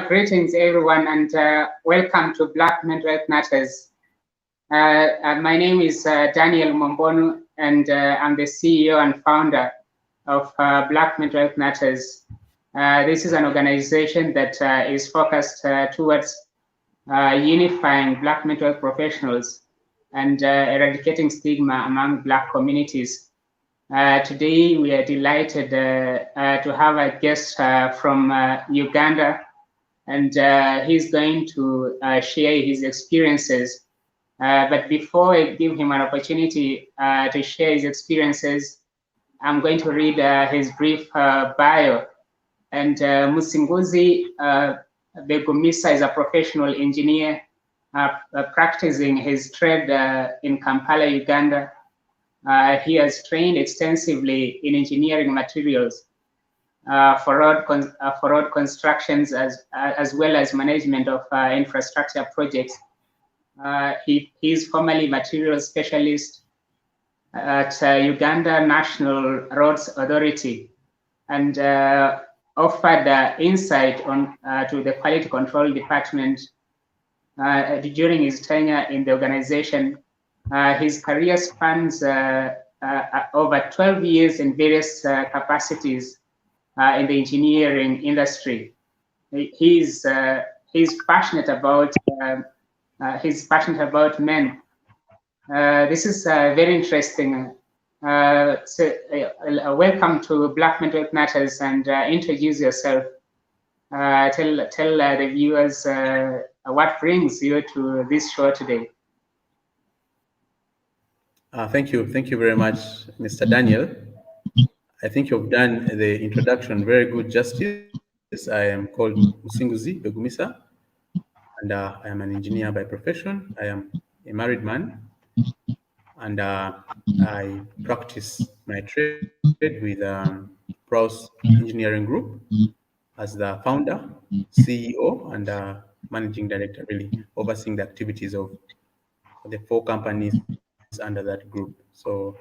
Greetings everyone, and welcome to Black Mental Health Matters. My name is Daniel Mombonu, and I'm the CEO and founder of Black Mental Health Matters. This is an organization that is focused towards unifying Black mental health professionals and eradicating stigma among Black communities. Today, we are delighted to have a guest from Uganda, and he's going to share his experiences. But before I give him an opportunity to share his experiences, I'm going to read his brief bio. And Musinguzi Begumisa is a professional engineer practicing his trade in Kampala, Uganda. He has trained extensively in engineering materials for road constructions as well as management of infrastructure projects. He is formerly materials specialist at Uganda National Roads Authority, and offered insight on to the quality control department during his tenure in the organization. His career spans over 12 years in various capacities in the engineering industry. He's passionate about men. This is very interesting. Welcome to Black Mental Health Matters, and introduce yourself. Tell the viewers what brings you to this show today. Thank you very much, Mr. Daniel. I think you've done the introduction very good justice. I am called Musinguzi Begumisa, and I am an engineer by profession. I am a married man, and I practice my trade with Praus Engineering Group as the founder, CEO, and managing director, really overseeing the activities of the 4 companies under that group. So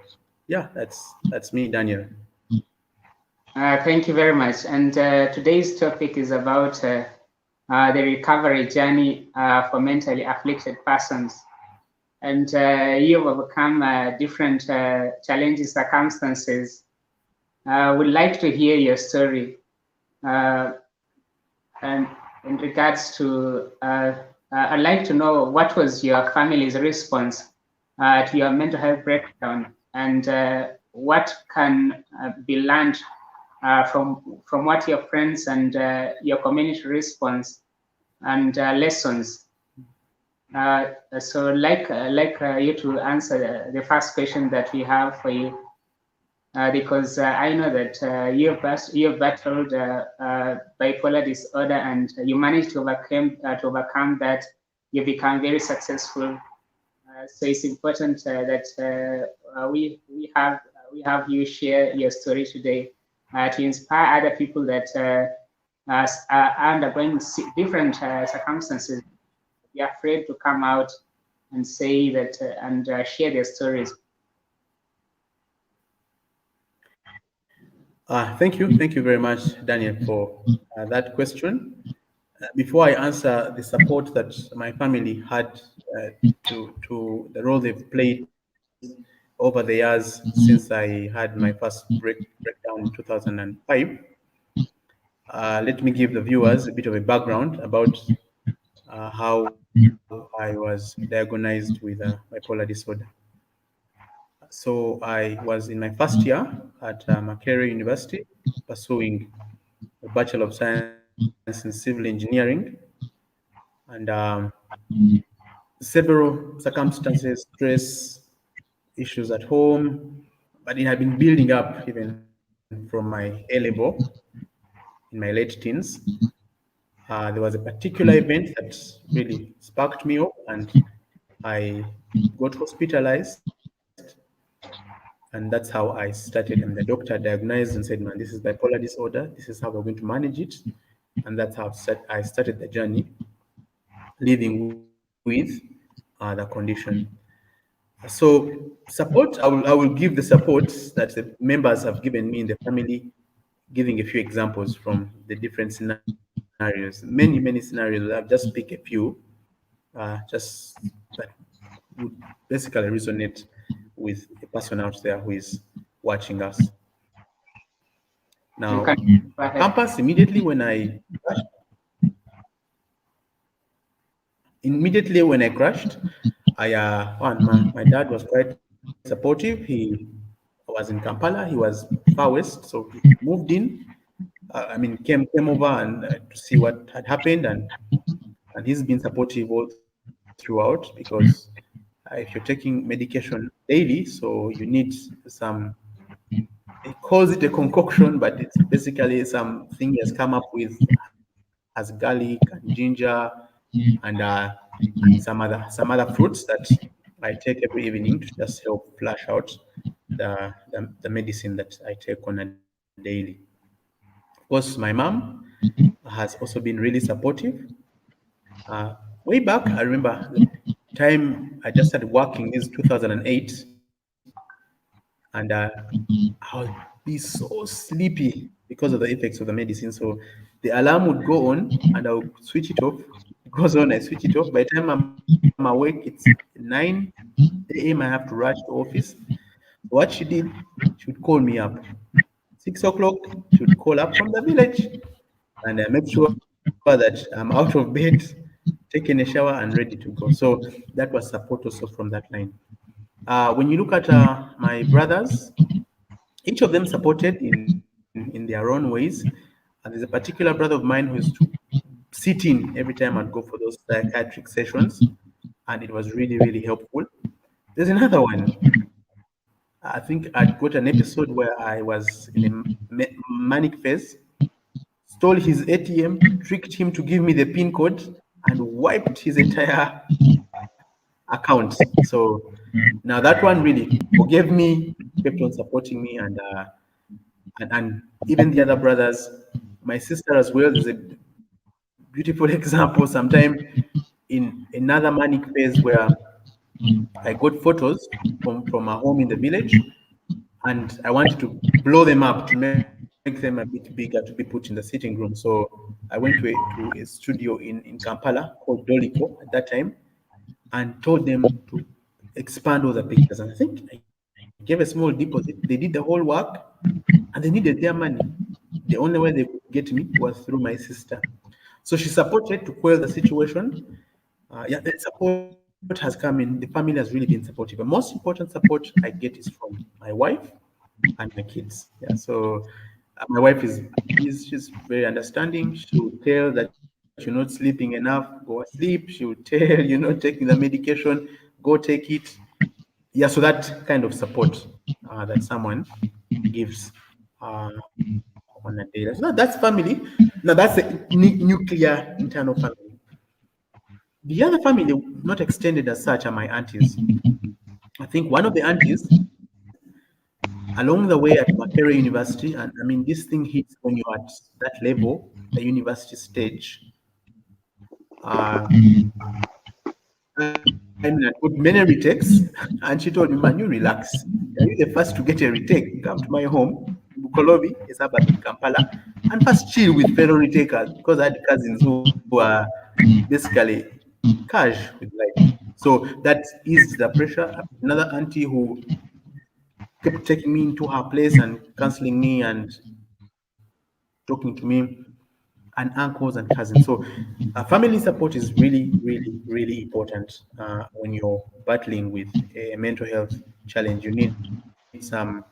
yeah, that's me, Daniel. Thank you very much. And today's topic is about the recovery journey for mentally afflicted persons. And you've overcome different challenges, circumstances. We'd like to hear your story. And in regards to, I'd like to know what was your family's response to your mental health breakdown, and what can be learned from what your friends and your community response and lessons. So like you to answer the first question that we have for you, because I know that you've battled bipolar disorder, and you managed to overcome that. You become very successful. So it's important that we have you share your story today to inspire other people that are undergoing different circumstances. Be afraid to come out and say that and share their stories. Thank you very much, Daniel, for that question. Before I answer the support that my family had to the role they've played over the years since I had my first breakdown in 2005, let me give the viewers a bit of a background about how I was diagnosed with bipolar disorder. So I was in my first year at Makerere University, pursuing a Bachelor of Science in Civil Engineering, and several circumstances, stress, issues at home, but it had been building up even from my A-level in my late teens. There was a particular event that really sparked me up, and I got hospitalized, and that's how I started. And the doctor diagnosed and said, "Man, this is bipolar disorder. This is how we're going to manage it." And that's how I started the journey, living with the condition. So support, I will give the support that the members have given me in the family, giving a few examples from the different scenarios scenarios, many scenarios. I've just picked a few, just that would basically resonate with a person out there who is watching us. You Now, can go ahead. campus immediately when I crashed, I one my dad was quite supportive. He was in Kampala. He was far west, so he moved in. Came over and to see what had happened, and he's been supportive all throughout because if you're taking medication daily, so you need some. He calls it a concoction, but it's basically something he has come up with, has garlic and ginger and some other fruits that I take every evening to just help flush out the medicine that I take on a daily. Of course, my mom has also been really supportive. Way back, I remember the time I just started working is 2008, and I would be so sleepy because of the effects of the medicine. So the alarm would go on, and I would switch it off. It goes on, I switch it off. By the time I'm awake, it's 9 a.m. I have to rush to office. What she did, she would call me up. 6 o'clock, she would call up from the village and make sure that I'm out of bed, taking a shower, and ready to go. So that was support also from that line. When you look at my brothers, each of them supported in their own ways. And there's a particular brother of mine who used to sit in every time I'd go for those psychiatric sessions, and it was really helpful. There's another one. I think I'd got an episode where I was in a manic phase, stole his ATM, tricked him to give me the PIN code, and wiped his entire account. So now that one really forgave me, kept on supporting me, and even the other brothers, my sister as well. There's a beautiful example. Sometime in another manic phase where I got photos from a home in the village, and I wanted to blow them up to make them a bit bigger to be put in the sitting room. So I went to a studio in Kampala called Dolico at that time and told them to expand all the pictures. And I think I gave a small deposit. They did the whole work and they needed their money. The only way they could get me was through my sister. So she supported to quell the situation. Yeah, the support has come in. The family has really been supportive. The most important support I get is from my wife and my kids. Yeah, so my wife she's very understanding. She'll tell that you're not sleeping enough, go asleep. She'll tell taking the medication, go take it. Yeah, so that kind of support that someone gives uh, on a day. That's family. Now that's the nuclear internal family. The other family, not extended as such, are my aunties. I think one of the aunties along the way at Makerere University, and I mean, this thing hits when you're at that level, the university stage. Uh, I got many retakes, and she told me, "Man, you relax. Are you the first to get a retake? Come to my home, Bukolobi, a suburb in Kampala, and first chill with fellow retakers because I had cousins who are basically cash with life. So that eased the pressure. Another auntie who kept taking me into her place and counseling me and talking to me, and uncles and cousins. So family support is really important when you're battling with a mental health challenge. You need some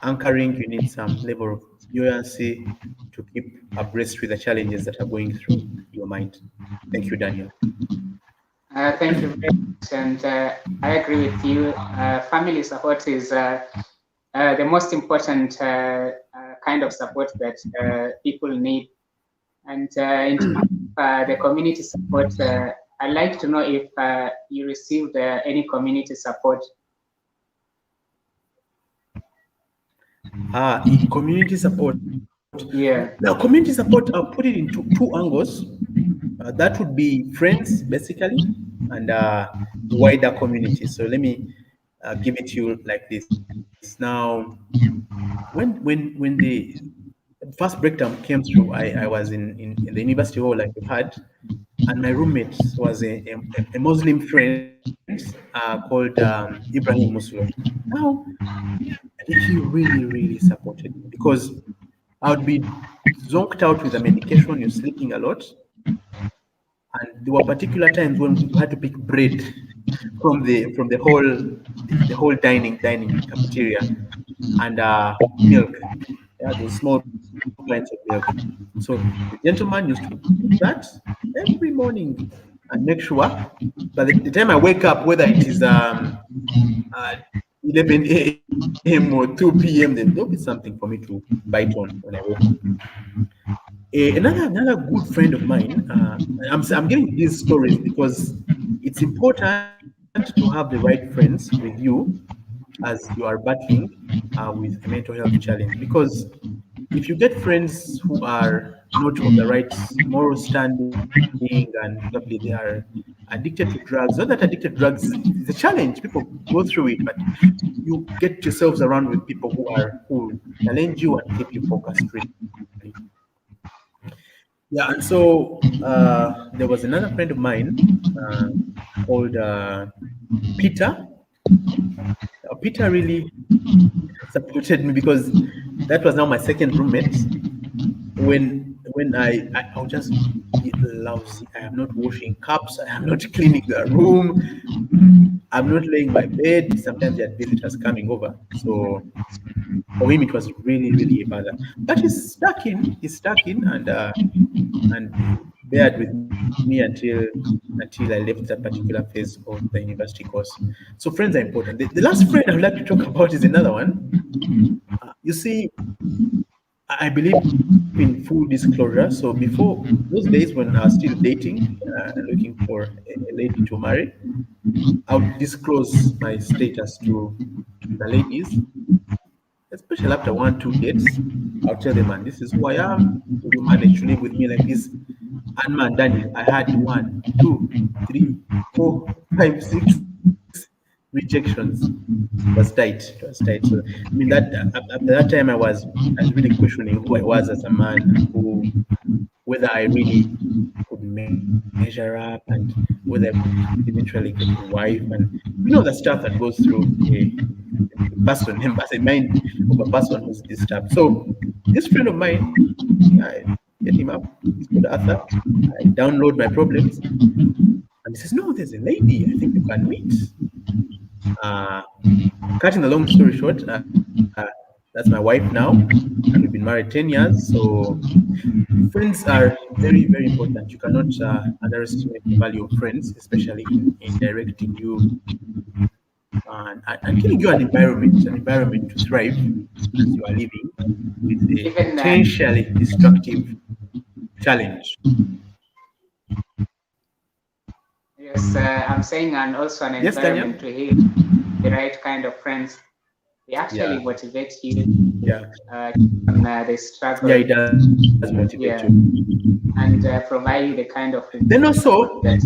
anchoring, you need some level of buoyancy to keep abreast with the challenges that are going through your mind. Thank you, Daniel. Thank you very much, and I agree with you. Family support is the most important kind of support that people need. And in terms of the community support, I'd like to know if you received any community support. Community support. Now, Yeah. community support, I'll put it into two angles. That would be friends, basically, and wider community. So let me give it to you like this. Now, when the first break time came through, I was in the university hall like you had, and my roommate was a Muslim friend called Ibrahim Muslo. Now, he really, really supported me because I would be zonked out with the medication, you're sleeping a lot. And there were particular times when we had to pick bread from the whole dining cafeteria and milk. Yeah, those small pints of milk. So the gentleman used to pick that every morning and make sure by the time I wake up, whether it is uh, 11 a.m. or 2 p.m., there'll be something for me to bite on when I woke up. Another good friend of mine. I'm giving these stories because it's important to have the right friends with you as you are battling with a mental health challenge. Because if you get friends who are not of the right moral standing and probably they are addicted to drugs, not that addicted drugs is a challenge. People go through it, but you get yourselves around with people who challenge you and keep you focused really. Yeah, and so there was another friend of mine uh, called Peter. Peter really supported me because that was now my second roommate. When I'll just be lousy. I am not washing cups. I am not cleaning the room. I'm not laying my bed. Sometimes there are visitors coming over. So for him, it was really, really a bother. But he's stuck in. He's stuck in, and bared with me until I left that particular phase of the university course. So friends are important. The last friend I would like to talk about is another one. You see, I believe in full disclosure. So before those days when I was still dating, looking for a lady to marry, I would disclose my status to the ladies, especially after 1, 2 dates. I'll tell them, man, this is who I am. Will you manage to live with me like this? And man, Daniel, I had 1, 2, 3, 4, 5, 6 rejections. It was tight. It was tight. So I mean that after that time I was really questioning who I was as a man, whether I really could measure up and whether I could eventually get a wife and the stuff that goes through a person as a mind of a person who's disturbed. So this friend of mine, I get him up. He's called Arthur. I download my problems, and he says, "No, there's a lady. I think you can meet." Uh, Cutting the long story short, that's my wife now, and we've been married 10 years. So friends are very, very important. You cannot underestimate the value of friends, especially in directing you and giving you an environment to thrive as you are living with a Even potentially destructive challenge. yes, I'm saying, and also an Yes, Daniel? environment to heal the right kind of friends. They actually Yeah, motivate you yeah, on the yeah. struggle, It does motivate you. yeah, and provide you the kind of Then support also, that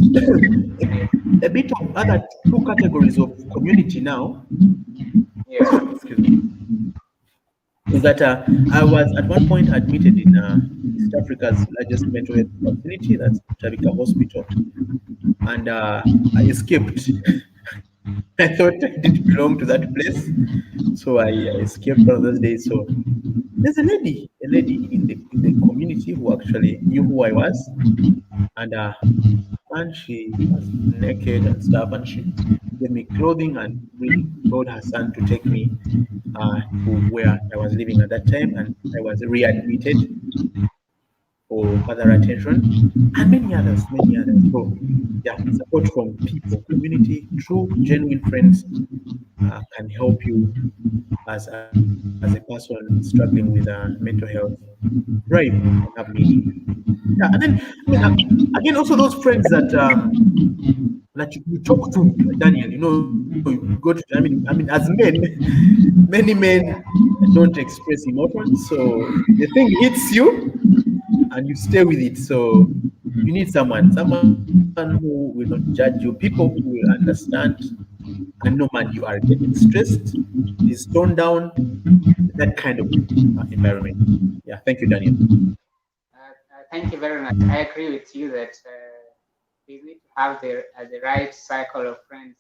a bit of other two categories of community now. yeah. Excuse me. Is that I was at one point admitted in East Africa's largest mental health facility, that's Tabika Hospital, and I escaped. I thought I didn't belong to that place, so I escaped one of those days. So there's a lady in the community who actually knew who I was, and and she was naked and stuff, and she gave me clothing and really told her son to take me to where I was living at that time, and I was readmitted for further attention, and many others. So yeah, support from people, community, true, genuine friends can help you as a person struggling with mental health thrive and have meaning. Yeah, and then I mean, again, also those friends that you talk to, Daniel. You go to. I mean, as men, many men don't express emotions, so the thing hits you and you stay with it. So you need someone who will not judge you, people who will understand, and no man, you are getting stressed, it is toned down, that kind of environment. Yeah, thank you, Daniel. Thank you very much. I agree with you that we need to have the right cycle of friends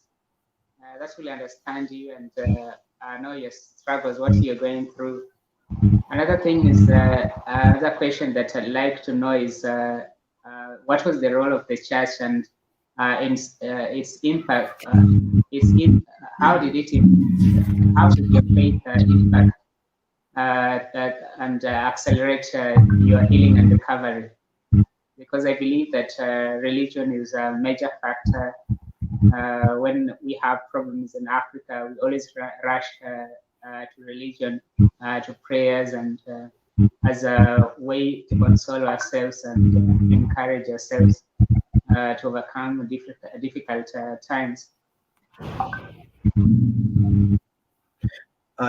that will understand you and know your struggles, what you're going through. Another thing is another question that I'd like to know is what was the role of the church and in its impact? How did it? How did your faith impact and accelerate your healing and recovery? Because I believe that religion is a major factor. When we have problems in Africa, we always rush to religion, to prayers, and as a way to console ourselves and encourage ourselves to overcome difficult times.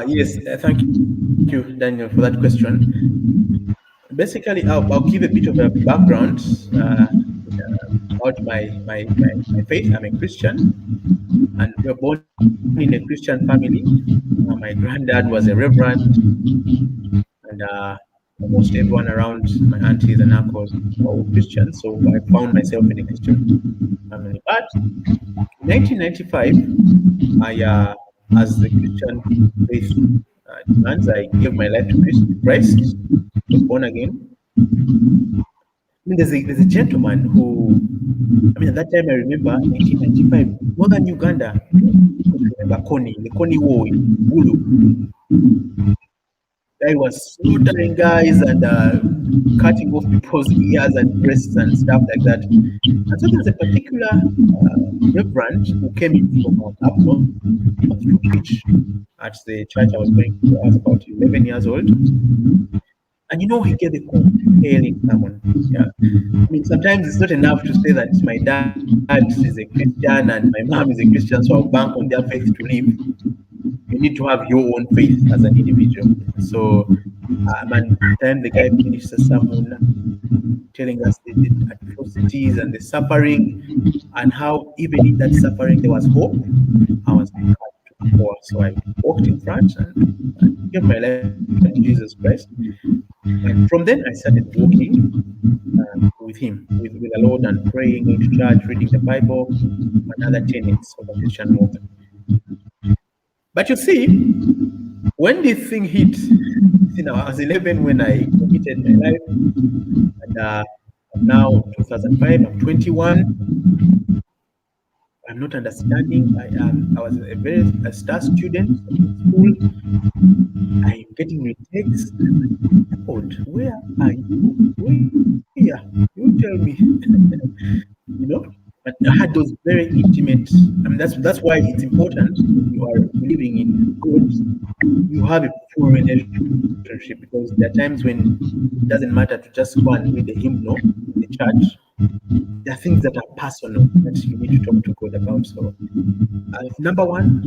Yes, thank you, Daniel, for that question. Basically, I'll give a bit of a background about my faith. I'm a Christian, and we were born in a Christian family. My granddad was a reverend, and almost everyone around, my aunties and uncles, were all Christians. So I found myself in a Christian family. But in 1995, as the Christian faith demands, I gave my life to Christ, was born again. I mean, there's a gentleman who, I mean, at that time I remember 1995, northern Uganda, remember Kony, the Kony War in Bulu. Guy was slaughtering guys and cutting off people's ears and breasts and stuff like that. And so there's a particular reverend who came in from up north to preach at the church I was going to. I was about 11 years old. And you know, he gave a compelling sermon. Yeah. I mean, sometimes it's not enough to say that my dad is a Christian and my mom is a Christian, so I'll bank on their faith to live. You need to have your own faith as an individual. So, man, time the guy finished the sermon telling us the atrocities and the suffering, and how even in that suffering there was hope. I was encouraged to the core. So I walked in front and gave my life to Jesus Christ. And from then I started walking with him, with the Lord, and praying, going to church, reading the Bible, and other tenets of a Christian walk. But you see, when this thing hit, you know, I was 11 when I committed my life, and now 2005, I'm 21. I'm not understanding. I was a star student in school. I'm getting retakes. God, where are you? Where? You tell me. You know? But I had those very intimate. I mean, that's why it's important when you are believing in God. You have a full relationship, because there are times when it doesn't matter to just go and read the hymnal in the church. There are things that are personal that you need to talk to God about. So, number one,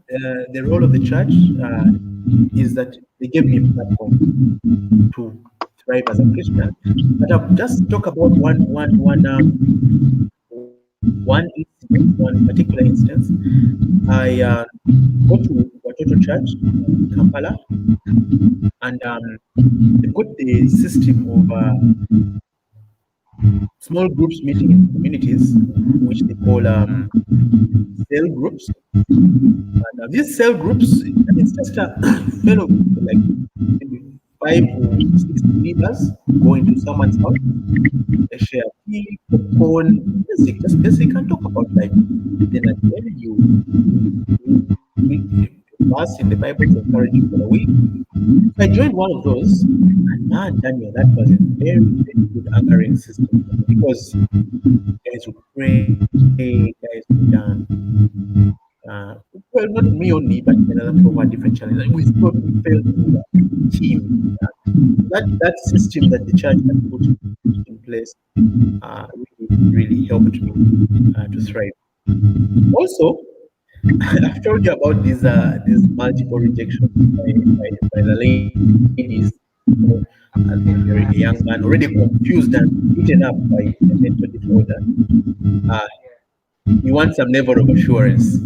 the role of the church is that they gave me a platform to thrive as a Christian. But I'll just talk about one particular instance. I go to Watoto Church in Kampala, and they've got the system of small groups meeting in communities, which they call cell groups. And these cell groups, it's just a fellow, like maybe 5 or 6 believers go into someone's house. They share tea, popcorn, just basic, and talk about life. Then at the end, you read a verse in the Bible to encourage you for the week. So I joined one of those, and man, Daniel, that was a very, very good anchoring system, because guys would pray, guys would well, not me only, but another over different challenges. We thought we felt a team. That system that the church had put in place really helped me to thrive. Also, I've told you about these multiple rejections by the ladies. You know, they're a young man already confused and beaten up by a mental disorder. Uh, he wants some level of assurance.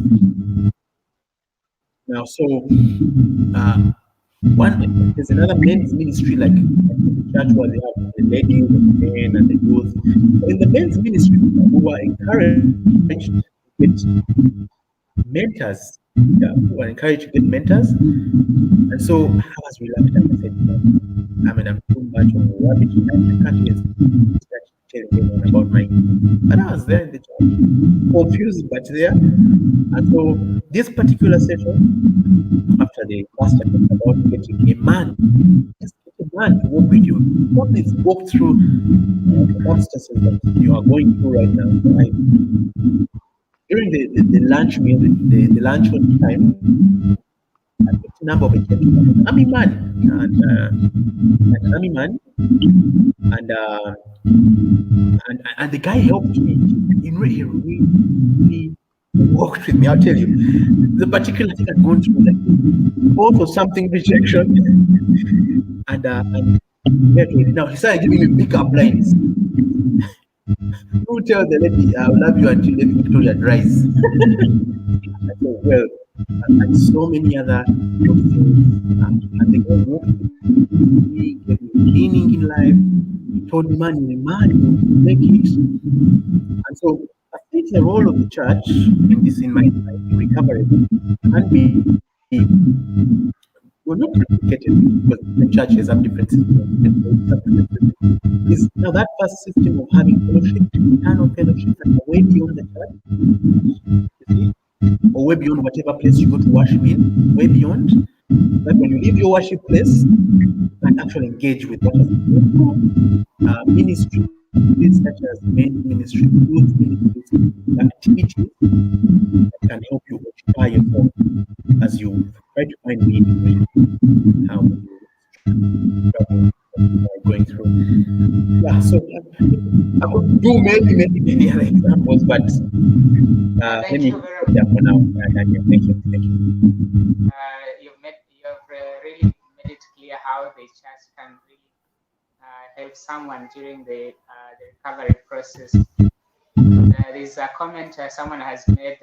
Now, so one there's another men's ministry like in the church where they have the ladies and the men and the youth. So in the men's ministry, we were encouraged to get mentors. Yeah, we were encouraged to get mentors. And so I was reluctant. I said, no, I mean, I'm too much of a rabbit. I can't even start telling anyone about my experience. But I was there in the church, confused but there. And so this particular session, after the pastor talked about getting a man, just get a man to work with you. Please walk through the obstacles that you are going through right now. So during the lunch meal, the luncheon time, I picked a number of a gentleman, an army man, an army man, and and the guy helped me. He really worked with me. I'll tell you, the particular thing I'd gone through, like also something rejection, and now he started giving me pickup lines. Who tell the lady I will love you until Lady Victoria dries? I said, well, and so many other good things. And the God walked with me, gave me meaning in life, told me, man, you're a man, you make it. And so I think the role of the church in my recovery can be not replicated because different churches have different systems, is now that first system of having fellowship, internal fellowship that are way beyond the church, you see, or way beyond whatever place you go to worship in, way beyond. That when you leave your worship place, you can actually engage with what is ministries such as men's ministry, youth ministries, activities that can help you occupy yourself as you try to find meaning in how you struggle going through. Yeah, so I could do many other examples, but let me put that for now. Daniel, thank you. You've really made it clear how the church can really help someone during the recovery process. There is a comment someone has made.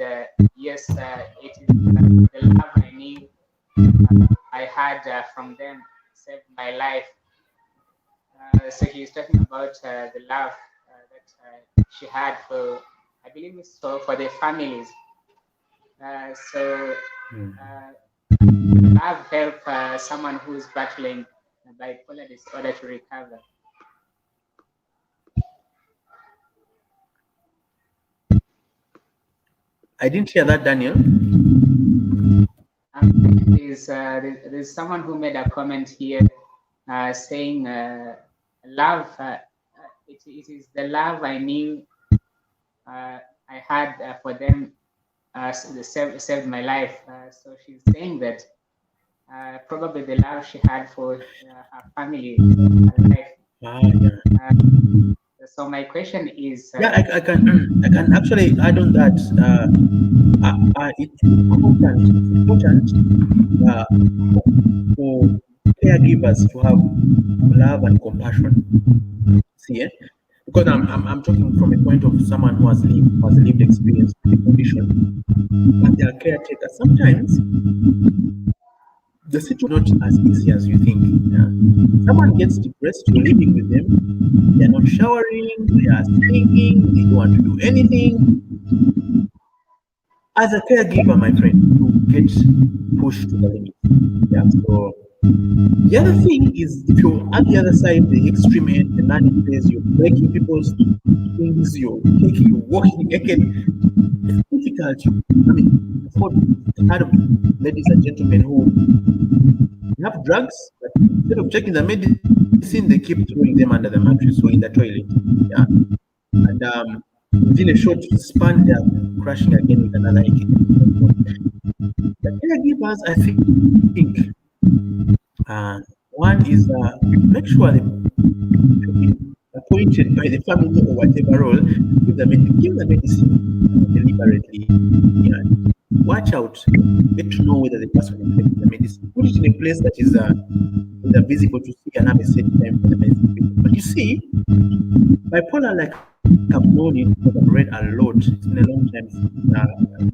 Yes, it is the love I knew I had from them saved my life. So he's talking about the love that she had for, I believe it's for the families. So love help someone who's battling bipolar disorder to recover. I didn't hear that, Daniel. There's someone who made a comment here saying love, it is the love I knew I had for them saved my life. So she's saying that probably the love she had for her family saved her life. So my question is, I can actually add on that. It's important for caregivers to have love and compassion. See, because I'm talking from a point of someone who has lived experience with the condition, and they are caretakers. Sometimes the situation is not as easy as you think. Someone gets depressed, you're living with them, they're not showering, they are sleeping, they don't want to do anything. As a caregiver, my friend, you get pushed to the limit. Yeah, so the other thing is if you're at the other side, the extreme end, the manic phase, you're breaking people's things, you're walking naked. It's difficult. I mean, for the kind of ladies and gentlemen who have drugs, but instead of taking the medicine, they keep throwing them under the mattress or in the toilet. Yeah. And within a short span, they're crashing again with another the caregivers, I think, one is make sure they have been appointed by the family or whatever role, give the medicine deliberately. Yeah. Watch out, get to know whether the person is taking the medicine. Put it in a place that is visible to see and have a set time for the medicine. But you see, bipolar, like I've known it because I've read a lot. It's been a long time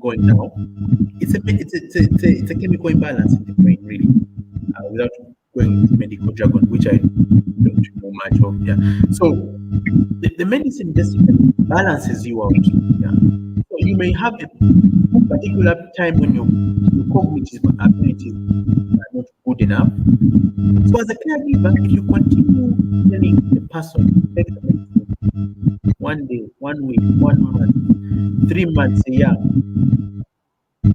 going now. It's a chemical imbalance in the brain, really, without going into medical jargon, which I don't know much of. Yeah. So the medicine basically balances you out. Yeah. So you may have a particular time when your cognitive abilities are not good enough. So as a caregiver, if you continue telling the person to take the medicine 1 day, 1 week, 1 month, 3 months, a year,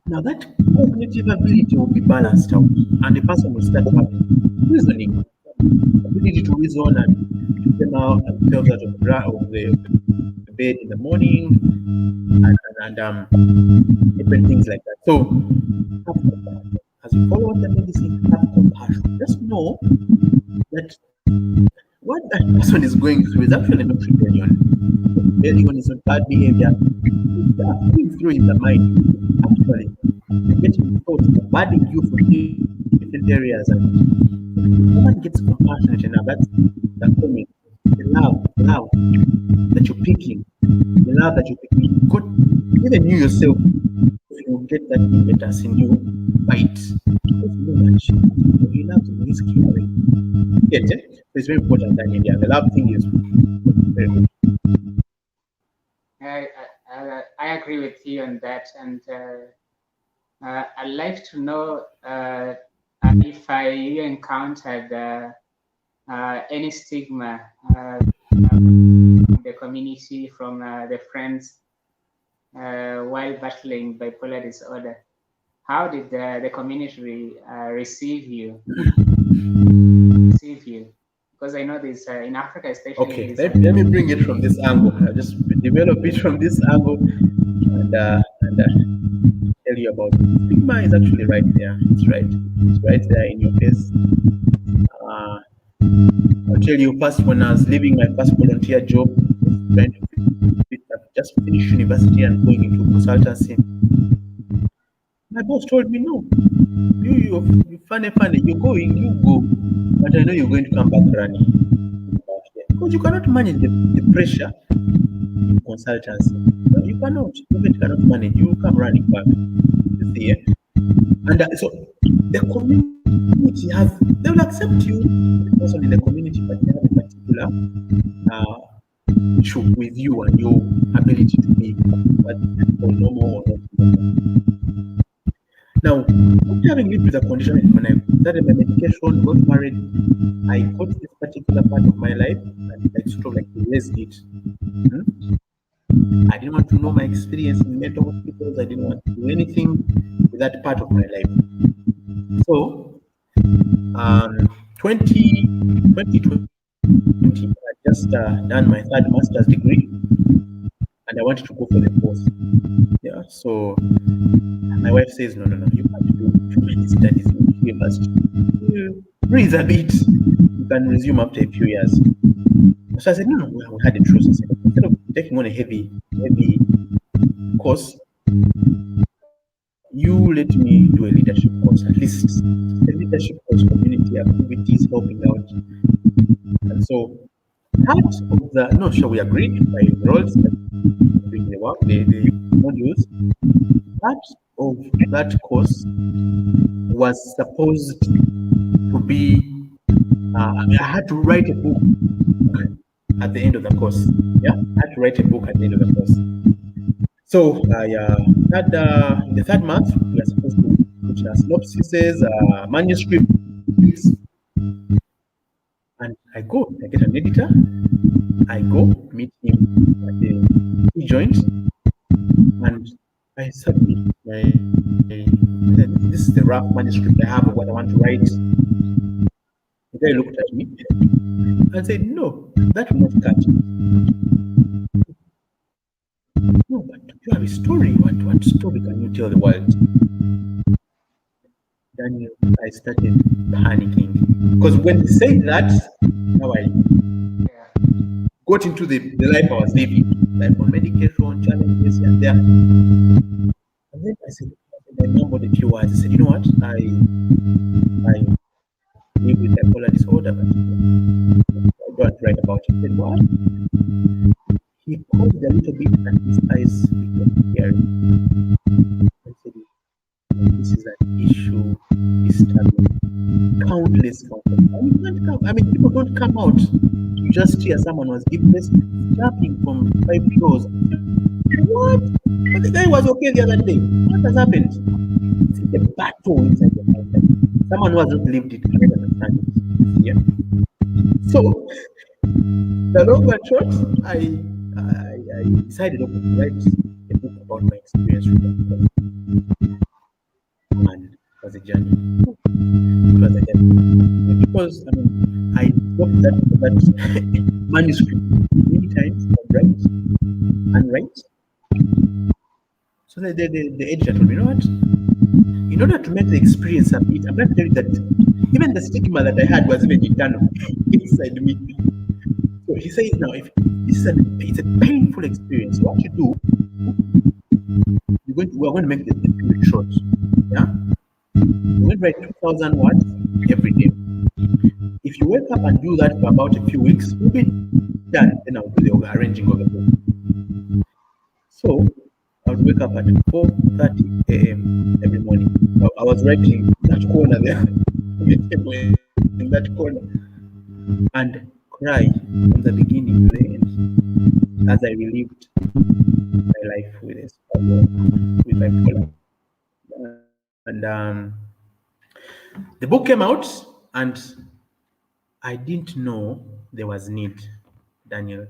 now that cognitive ability will be balanced out, and the person will start having reasoning, ability to reason and to come out themselves out of the bed in the morning, and different things like that. So have compassion. As you follow the medicine, have compassion. Just know that what that person is going through is actually not rebellion. Rebellion is not bad behavior. It's going through in the mind. Actually, you're getting thoughts bombarding you from different areas, and if someone gets compassionate enough, that's the comment, the love that you're picking, the love that you're picking. God, even you yourself, you get that impetus in you, fight. Because you know that he loves you, he's caring. Get it? So it's very important that India. The love thing is very good. I agree with you on that, and I'd like to know if you encountered any stigma from the community, from the friends, while battling bipolar disorder. How did the community receive you? Because I know this in Africa, especially. Okay, let me bring it from this angle. I'll just develop it from this angle and tell you about it. Stigma is actually right there. It's right there in your face. I'll tell you first, when I was leaving my first volunteer job, trying to just finish university and going into consultancy, my boss told me, no, you funny, you go, but I know you're going to come back running. Because you cannot manage the pressure in consultancy. No, you cannot. Government cannot manage. You will come running back. You see, and so the community they will accept you, the person in the community, but they have a particular issue with you and your ability to be what or normal or not normal. Now, after having lived with a condition, when I started my medication, got married, I got this particular part of my life and I sort of like erased it. I didn't want to know my experience in mental hospitals. I didn't want to do anything with that part of my life. So, 2020, I just done my third master's degree and I wanted to go for the course. Yeah, so my wife says, no, you can't do too many studies in university. Breathe a bit. You can resume after a few years. So I said, no, we had a truce. I said, instead of taking on a heavy course, you let me do a leadership course, at least a leadership course, community activities, helping out. And so part of the, no, sure, we agreed by the roles, doing the work, the modules. Part of that course was supposed to be, I had to write a book at the end of the course. Yeah, I had to write a book at the end of the course. So in the third month, we are supposed to put synopsises, manuscripts, and I get an editor, I go meet him at the tea joint, and I submit this is the rough manuscript I have of what I want to write. The guy looked at me and said, no, that will not cut. No, but you have a story. What story can you tell the world? Daniel, I started panicking. Because when he said that, now I got into the life I was living, like on medication, challenges here and there. And then I remembered a few words. I said, you know what? I live with bipolar disorder, but I don't write about it. He said, what? he paused a little bit and his eyes became teary. I said, this is an issue disturbing countless. I mean, you can't come. I mean, people don't come out. You just hear someone was given this jumping from 5 floors. What? But the guy was okay the other day. What has happened? It's a battle inside the mind. Someone who hasn't lived it cannot understand it. Yeah. So the long and short, I decided okay, to write a book about my experience with that, and it was a journey. It was a journey. Because I mean, I dropped that manuscript many times and write and write. So the editor told me, you know what? In order to make the experience a bit, I'm going to tell you that even the stigma that I had was even internal inside me. So he says now, if this is it's a painful experience, what you do, we're going to make the period short. Yeah? We're going to write 2,000 words every day. If you wake up and do that for about a few weeks, we'll be done. Then I'll do the arranging of the book. So I would wake up at 4:30 a.m. every morning. I was writing that corner there, in that corner, and cry from the beginning to the end as I relived my life with a struggle with bipolar. And the book came out, and I didn't know there was need, Daniel.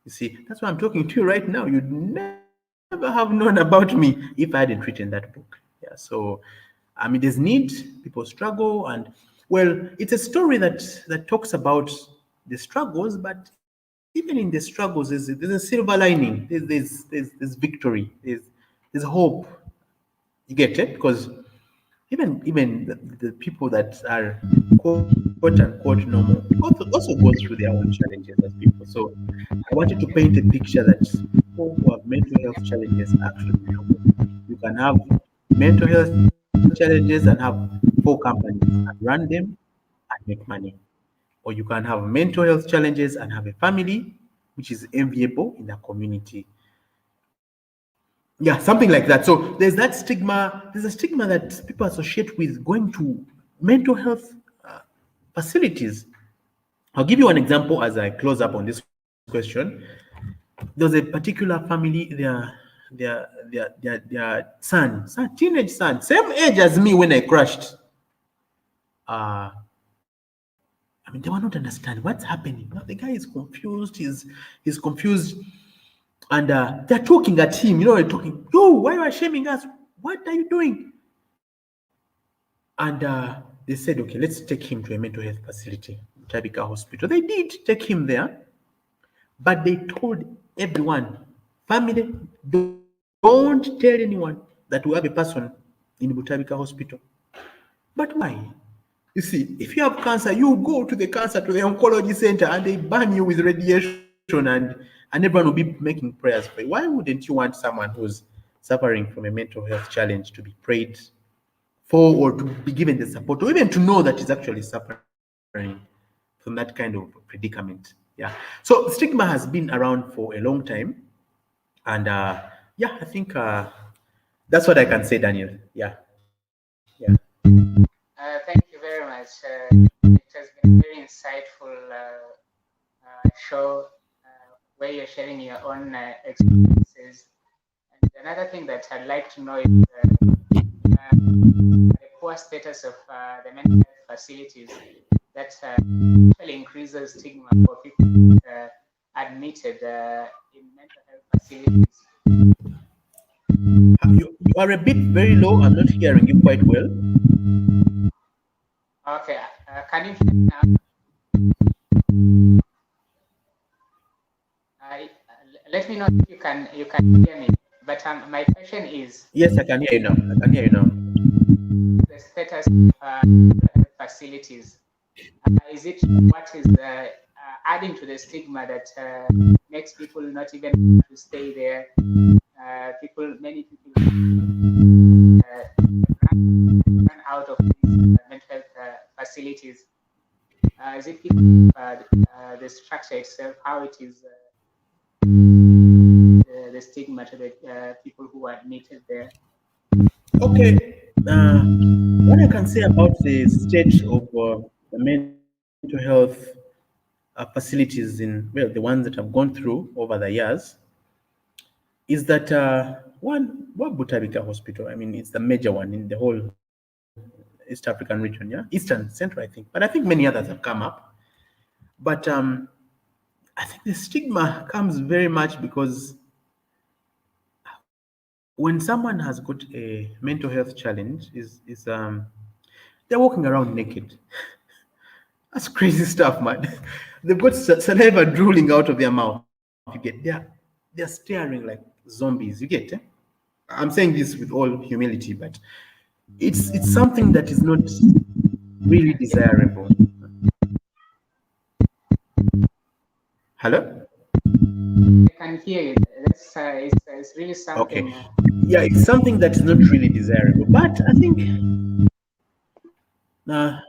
You see, that's why I'm talking to you right now. You'd never have known about me if I hadn't written that book. Yeah, so I mean, there's need, people struggle, and well, it's a story that talks about the struggles, but even in the struggles, there's a silver lining. There's victory. There's hope. You get it? Because even the people that are quote unquote normal also go through their own challenges as people. So I wanted to paint a picture that people who have mental health challenges are actually normal. You can have mental health challenges and have 4 companies and run them and make money. Or you can have mental health challenges and have a family, which is enviable in the community. Yeah, something like that. So there's that stigma. There's a stigma that people associate with going to mental health facilities. I'll give you an example as I close up on this question. There's a particular family. Their teenage son, same age as me when I crashed. Uh, I mean, they were not understanding what's happening. Now the guy is confused. He's confused, and they're talking at him. You know, they're talking. Yo, why are you shaming us? What are you doing? And they said, okay, let's take him to a mental health facility, Tabika Hospital. They did take him there, but they told everyone, family, don't tell anyone that we have a person in Butabika Hospital. But why? You see, if you have cancer, you go to the oncology center, and they burn you with radiation, and everyone will be making prayers for you. Why wouldn't you want someone who's suffering from a mental health challenge to be prayed for, or to be given the support, or even to know that he's actually suffering from that kind of predicament? Yeah. So stigma has been around for a long time, and yeah, I think that's what I can say, Daniel. Yeah. Thank you very much. It has been a very insightful show where you're sharing your own experiences. And another thing that I'd like to know is the poor status of the mental health facilities that actually increases stigma for people admitted in mental health facilities. You are a bit very low. I'm not hearing you quite well. Okay, can you hear me now? Let me know if you can hear me. But my question is, Yes, I can hear you now. I can hear you now. the status of facilities. Is it what is adding to the stigma that makes people not even want to stay there? Many people run out of these mental health facilities. Is it because the structure itself, how it is stigma to the people who are admitted there? Okay. What I can say about the state of the mental health facilities in, well, the ones that have gone through over the years is that one Butabika Hospital, I mean, it's the major one in the whole East African region, yeah, Eastern Central, I think. But I think many others have come up. But I think the stigma comes very much because when someone has got a mental health challenge, they're walking around naked. That's crazy stuff, man. They've got saliva drooling out of their mouth. You get they're staring like zombies. You get? I'm saying this with all humility, but it's something that is not really desirable. Hello? I can hear you. That's it's really Okay. something. Yeah, it's something that is not really desirable. But I think uh,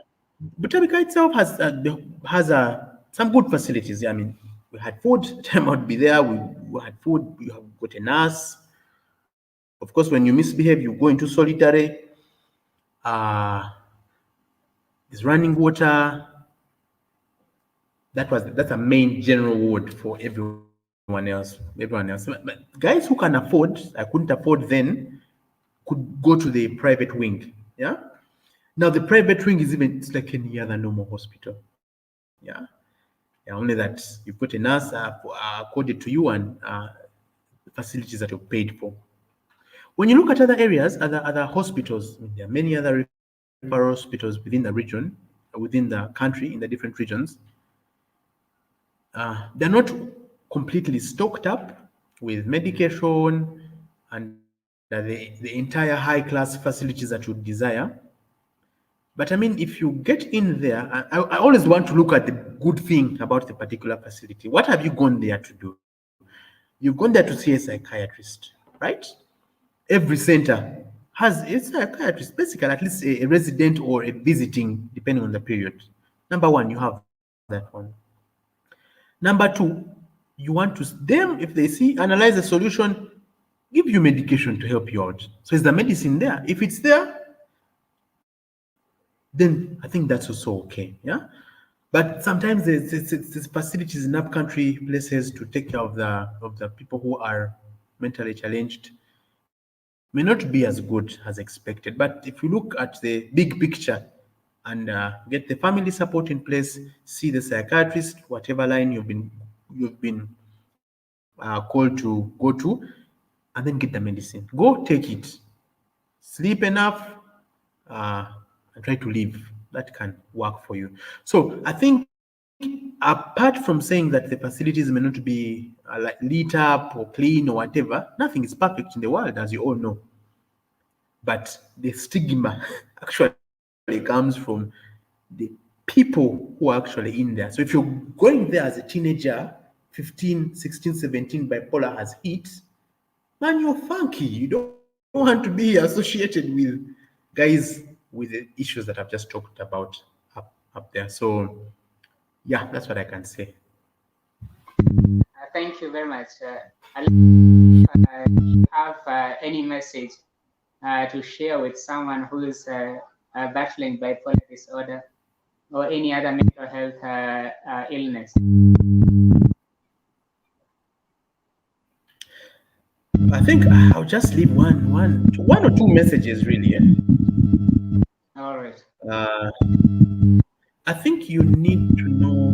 Butabika itself has some good facilities. I mean, we had food. Time I would be there. We had food. We have got a nurse. Of course, when you misbehave, you go into solitary. Uh, there's running water. That's a main general ward for everyone else. But guys who can afford, I couldn't afford then, could go to the private wing. Yeah. Now the private wing is even, it's like any other normal hospital. Yeah. Yeah, only that you've got a nurse coded to you and facilities that you've paid for. When you look at other areas, other hospitals, I mean, there are many other referral hospitals within the region, within the country, in the different regions. They're not completely stocked up with medication and the entire high class facilities that you desire. But I mean, if you get in there, I always want to look at the good thing about the particular facility. What have you gone there to do? You've gone there to see a psychiatrist, right? Every center has a psychiatrist, basically at least a resident or a visiting, depending on the period. Number one, you have that one. Number two, you want to them, if they see, analyze the solution, give you medication to help you out. So is the medicine there? If it's there, then I think that's also okay. Yeah. But sometimes there's facilities in upcountry places to take care of the people who are mentally challenged may not be as good as expected. But if you look at the big picture and get the family support in place, see the psychiatrist, whatever line you've been called to go to, and then get the medicine. Go take it. Sleep enough, uh, and try to live. That can work for you. So I think apart from saying that the facilities may not be like lit up or clean or whatever, nothing is perfect in the world, as you all know. But the stigma actually comes from the people who are actually in there. So if you're going there as a teenager, 15, 16, 17, bipolar has hit, man, you're funky. You don't want to be associated with guys with the issues that I've just talked about up there. So yeah, that's what I can say. Thank you very much. Have any message to share with someone who is battling bipolar disorder or any other mental health illness? I think I'll just leave one or two messages really. All right. I think you need to know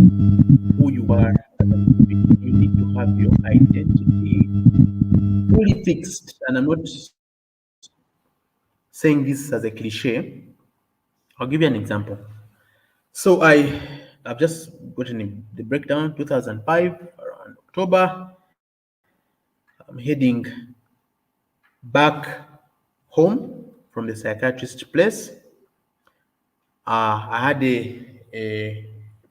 who you are as an individual. You need to have your identity fully fixed. And I'm not saying this as a cliche. I'll give you an example. So I've just gotten the breakdown 2005 around October. I'm heading back home from the psychiatrist place. I had a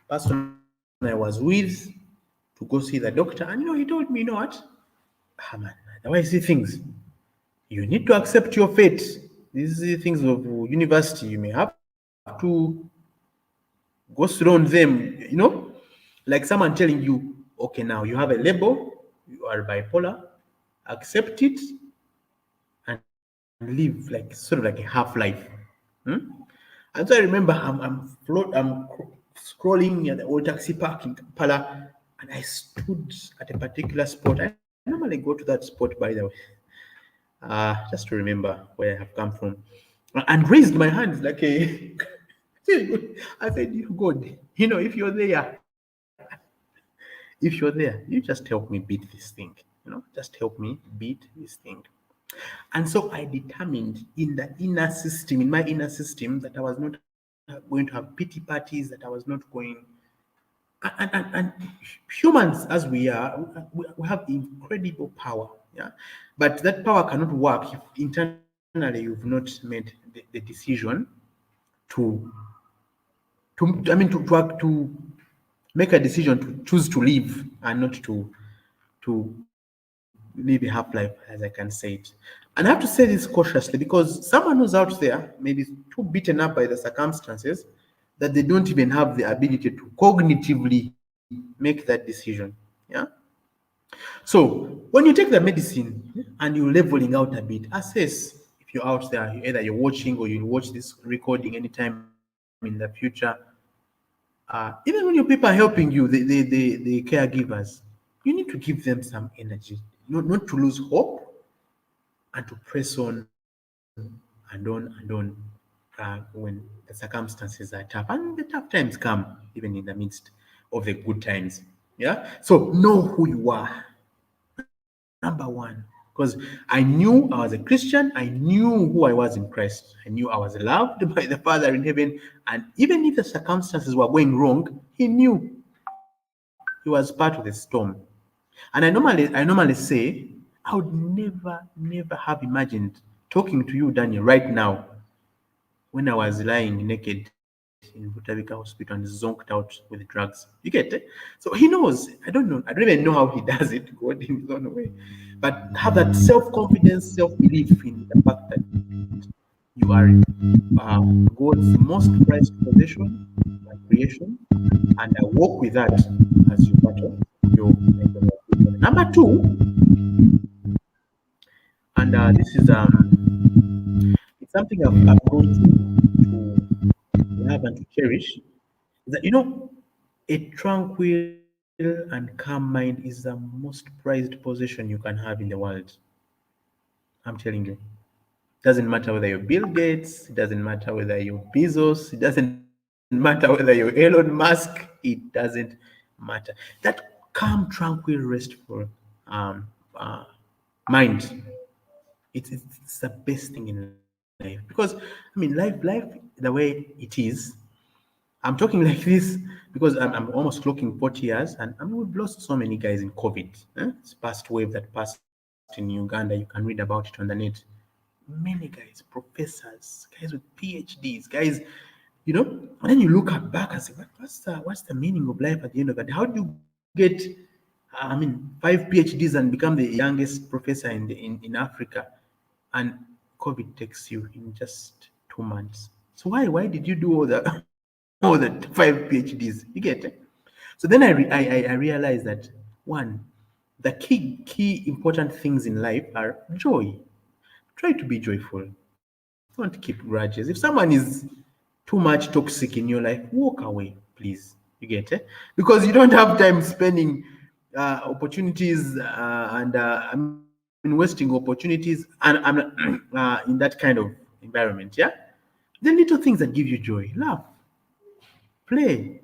person I was with to go see the doctor, and he told me, what? Man, the way I see things, you need to accept your fate. These are the things of university. You may have to go surround them. Like someone telling you, okay, now you have a label, you are bipolar, accept it, and live like sort of like a half life. Hmm? And so I remember I'm scrolling at the old taxi park in Kampala, and I stood at a particular spot. I normally go to that spot, by the way, just to remember where I have come from, and raised my hands like a. I said, "You God, if you're there, you just help me beat this thing. Just help me beat this thing." And so I determined in my inner system, that I was not going to have pity parties, that I was not going. And humans as we are, we have incredible power. Yeah, but that power cannot work if internally you've not made the decision to to make a decision to choose to live and not to live a half life, as I can say it. And I have to say this cautiously, because someone who's out there maybe too beaten up by the circumstances that they don't even have the ability to cognitively make that decision. Yeah. So when you take the medicine and you're leveling out a bit, assess. If you're out there, either you're watching or you'll watch this recording anytime in the future. Even when your people are helping you, the caregivers, you need to give them some energy, not to lose hope, and to press on when the circumstances are tough. And the tough times come even in the midst of the good times. Yeah. So know who you are, number one. Because I knew I was a Christian, I knew who I was in Christ, I knew I was loved by the Father in heaven, and even if the circumstances were going wrong, He knew. He was part of the storm. And I normally say, I would never have imagined talking to you, Daniel, right now, when I was lying naked in Butavika Hospital and zonked out with drugs. You get it? So He knows. I don't even know how He does it, God in His own way. But have that self-confidence, self-belief in the fact that you are God's most prized possession and creation, and walk with that as you battle your mental health future. Number two, and this is it's something I've grown to love and to cherish, is that a tranquil and calm mind is the most prized possession you can have in the world. I'm telling you. Doesn't matter whether you're Bill Gates, it doesn't matter whether you're Bezos, it doesn't matter whether you're Elon Musk, it doesn't matter. That calm, tranquil, restful uh, mind, it's the best thing in life. Because life the way it is. I'm talking like this because I'm almost clocking 40 years, and we've lost so many guys in COVID. This past wave that passed in Uganda, you can read about it on the net. Many guys, professors, guys with PhDs, guys, and then you look back and say, what's the meaning of life at the end of it? How do you get, 5 PhDs and become the youngest professor in Africa, and COVID takes you in just 2 months? So why did you do all the 5 PhDs? You get it? So then I realized that, one, the key important things in life are joy. Try to be joyful. Don't keep grudges. If someone is too much toxic in your life, walk away, please. You get it? Because you don't have time spending opportunities wasting opportunities and in that kind of environment. Yeah. The little things that give you joy, laugh, play,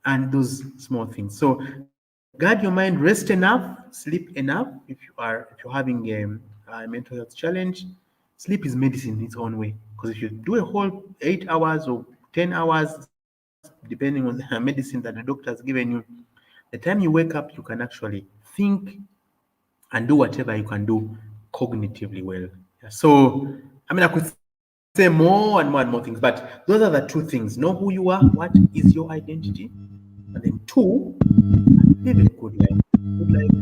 and those small things. So guard your mind, rest enough, sleep enough. If you're having a mental health challenge, sleep is medicine in its own way. Because if you do a whole 8 hours or 10 hours, depending on the medicine that the doctor has given you, the time you wake up, you can actually think and do whatever you can do cognitively well. Yeah. So, I could say more and more things, but those are the two things. Know who you are, what is your identity, and then two, live a good life. Good life,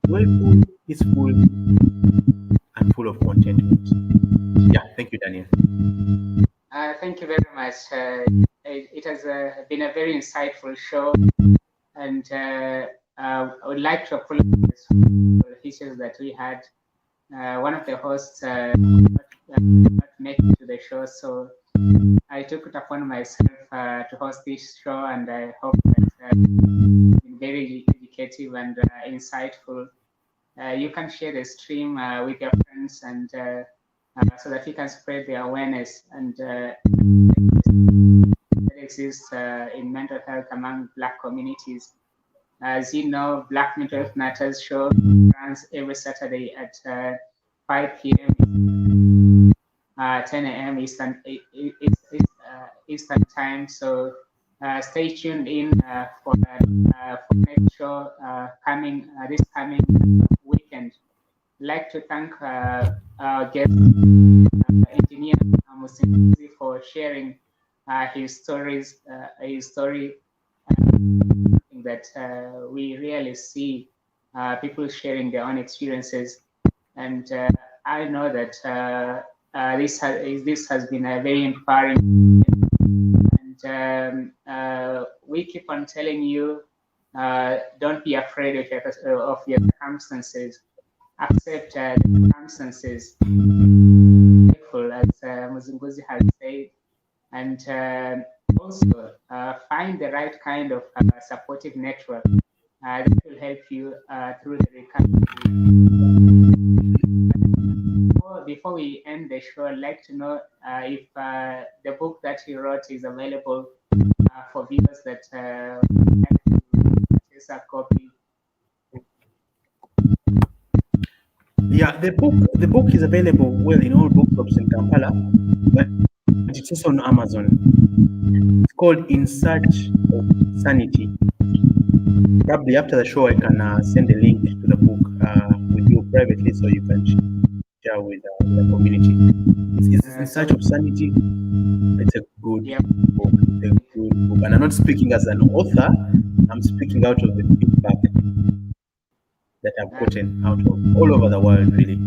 joyful, peaceful, and full of contentment. Yeah, thank you, Daniel. Thank you very much. It has been a very insightful show, and I would like to apologize for the issues that we had one of the hosts not make it to the show, so I took it upon myself to host this show, and I hope that it's been very educative and insightful. You can share the stream with your friends, and so that you can spread the awareness and that exists in mental health among Black communities. As you know, Black Mental Health Matters show runs every Saturday at 5 p.m. 10 a.m. Eastern time. So stay tuned in for next show coming this coming weekend. I'd like to thank our guest, engineer Musinguzi, for sharing his story that we really see people sharing their own experiences, and I know that this has been a very empowering, and we keep on telling you, don't be afraid of your circumstances. Accept the circumstances, as Musinguzi has said, and also find the right kind of supportive network that will help you through the recovery. Before we end the show, I'd like to know if the book that he wrote is available for viewers that like to purchase a copy. Yeah, the book is available well in all bookshops in Kampala, but it's also on Amazon. It's called In Search of Sanity. Probably after the show, I can send a link to the book with you privately, so you can share with the community. It's In Search of Sanity. It's a good book. It's a good book, and I'm not speaking as an author. I'm speaking out of the feedback that I've gotten out of all over the world, really,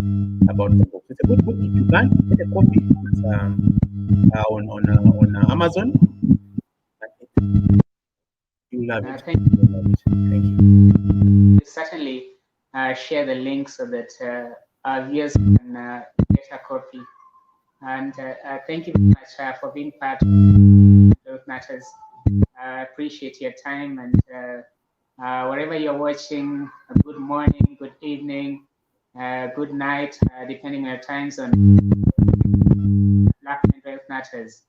about the book. It's a good book. If you can get a copy, it's on Amazon. You love it. Thank you. Thank you. Certainly share the link so that our viewers can get a copy. And thank you very much for being part of Health Matters. I appreciate your time, and wherever you're watching, good morning, good evening, good night, depending on your time zone. Black Mental Health Matters.